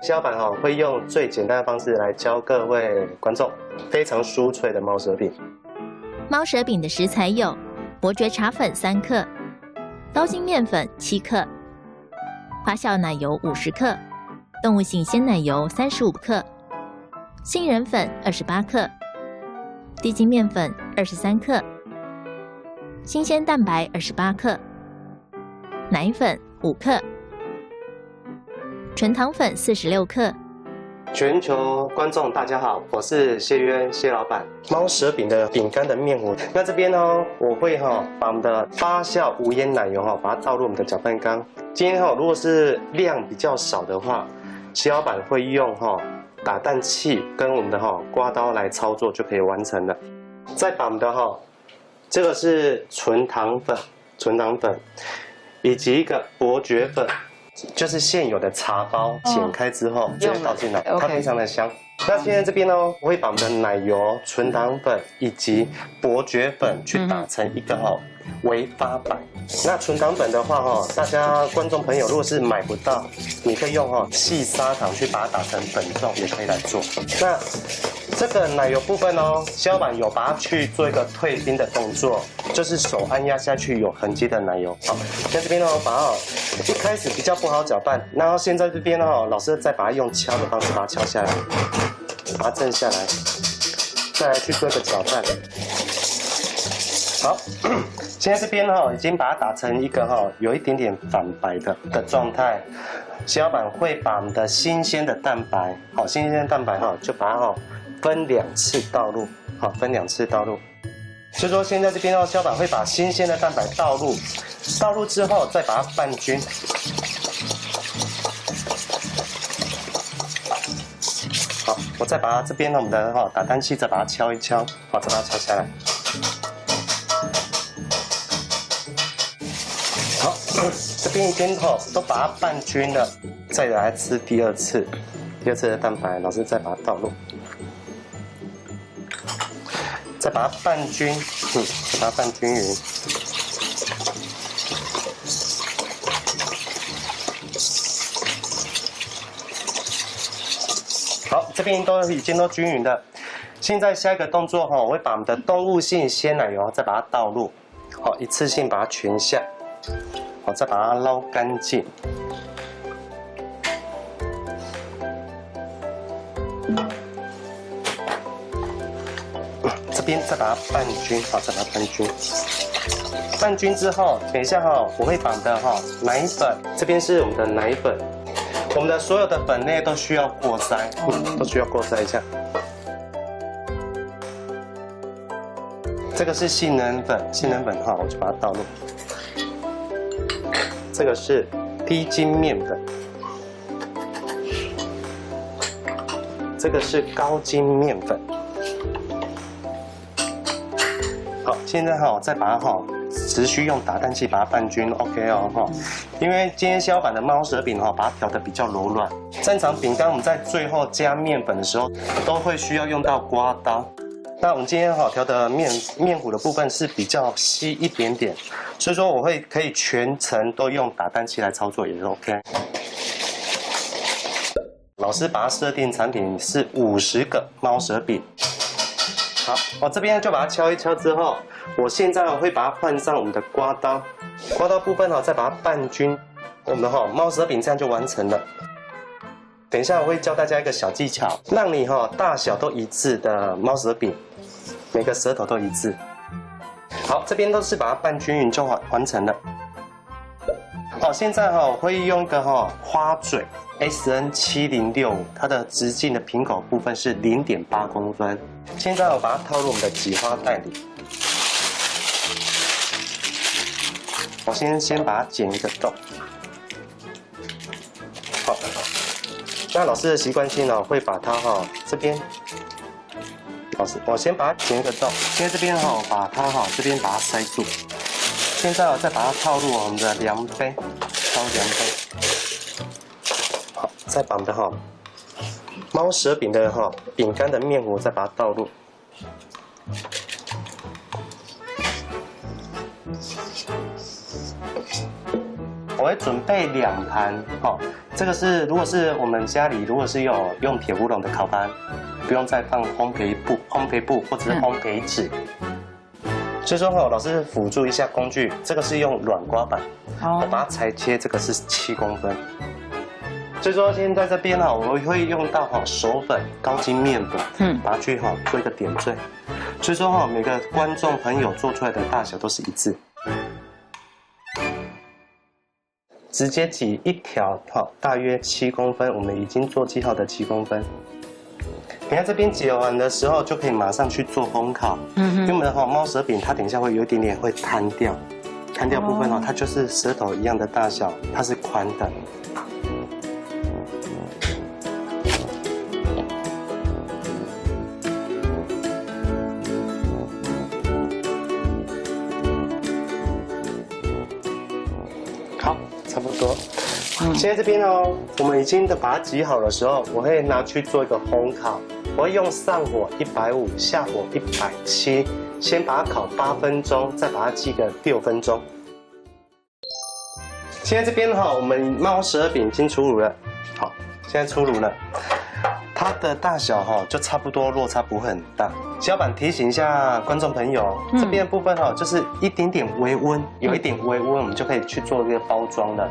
蟹老板会用最简单的方式来教各位观众非常酥脆的猫舌饼。猫舌饼的食材有伯爵茶粉3克、高筋面粉7克、花酵奶油50克、动物性鲜奶油35克、杏仁粉28克、低筋面粉23克、新鲜蛋白28克、奶粉5克、纯糖粉46克。全球观众大家好，我是谢渊谢老板。猫舌饼的饼干的面糊，那这边呢，我会把我们的发酵无烟奶油把它倒入我们的搅拌缸。今天如果是量比较少的话，谢老板会用打蛋器跟我们的刮刀来操作就可以完成了。再把我们的这个是纯糖粉，以及一个伯爵粉。就是现有的茶包剪开之后，直接倒进来，它非常的香。那现在这边呢，我会把我们的奶油、纯糖粉以及伯爵粉去打成一个微发白。那纯糖粉的话大家观众朋友如果是买不到，你可以用细砂糖去把它打成粉状，也可以来做。那这个奶油部分谢老板有把它去做一个退冰的动作，就是手按压下去有痕迹的奶油。好，在这边把它一开始比较不好搅拌，然后现在这边老师再把它用敲的方式把它敲下来，把它震下来，再来去做一个搅拌。好，现在这边已经把它打成一个有一点点反白的状态。蟹老板会把我们的新鲜的蛋白，新鲜的蛋白就把它分2次倒入，分2次倒入。所以说现在这边蟹老板会把新鲜的蛋白倒入之后再把它拌均。好，我再把它这边我们的打蛋器再把它敲一敲，再把它敲下来。好，这边一边都把它拌均了，再来吃第二次的蛋白，老师再把它倒入，再把它拌均，把它拌均匀。好，这边已经都均匀了。现在下一个动作我会把我们的动物性鲜奶油再把它倒入，一次性把它全下。再把它捞干净。这边再把它拌均，再把它拌均。拌均之后，等一下我会把我们的奶粉，这边是我们的奶粉，我们的所有的粉类都需要过筛，都需要过筛一下。这个是杏仁粉，我就把它倒入。这个是低筋面粉，这个是高筋面粉。好，现在再把它持续用打蛋器把它拌均 ，OK 因为今天蟹老板的猫舌饼把它调得比较柔软。正常饼干我们在最后加面粉的时候都会需要用到刮刀。那我们今天调的面糊的部分是比较稀一点点，所以说我可以全程都用打蛋器来操作也是 OK。老师把它设定产品是50个猫舌饼。好，我这边就把它敲一敲之后，我现在会把它换上我们的刮刀，刮刀部分再把它拌均，我们的猫舌饼这样就完成了。等一下我会教大家一个小技巧，让你大小都一致的猫舌饼，每个舌头都一致。好，这边都是把它拌均匀就完成了。好，现在我会用一个花嘴 SN7065，它的直径的瓶口部分是0.8公分。现在我把它套入我们的挤花袋里。我先把它剪一个洞。好，那老师的习惯性会把它这边，我先把它剪一个洞，因为这边把它这边把它塞住。现在再把它套入我们的量杯，好，再把我们的猫舌饼的饼干的面糊再把它倒入。我会准备2盘这个是如果是我们家里如果是有用铁乌龙的烤盘，不用再放烘焙布或者是烘焙纸。所以说老师辅助一下工具，这个是用软刮板，我把它裁切，这个是7公分。所以说现在这边我们会用到手粉、高筋面粉，把它去做一个点缀。所以说每个观众朋友做出来的大小都是一致。直接挤一条大约7公分，我们已经做记号的7公分。你看这边解完的时候，就可以马上去做烘烤。因为我们的猫舌饼，它等一下会有一点点会摊掉，摊掉部分它就是舌头一样的大小，它是宽的。好，差不多。现在这边我们已经把它挤好的时候，我会拿去做一个烘烤。我会用上火150，下火170，先把它烤8分钟，再把它记个6分钟。现在这边我们猫舌饼已经出炉了。好，现在出炉了，它的大小就差不多，落差不会很大。小老板提醒一下观众朋友，这边的部分就是一点点微温，有一点微温，我们就可以去做这个包装了。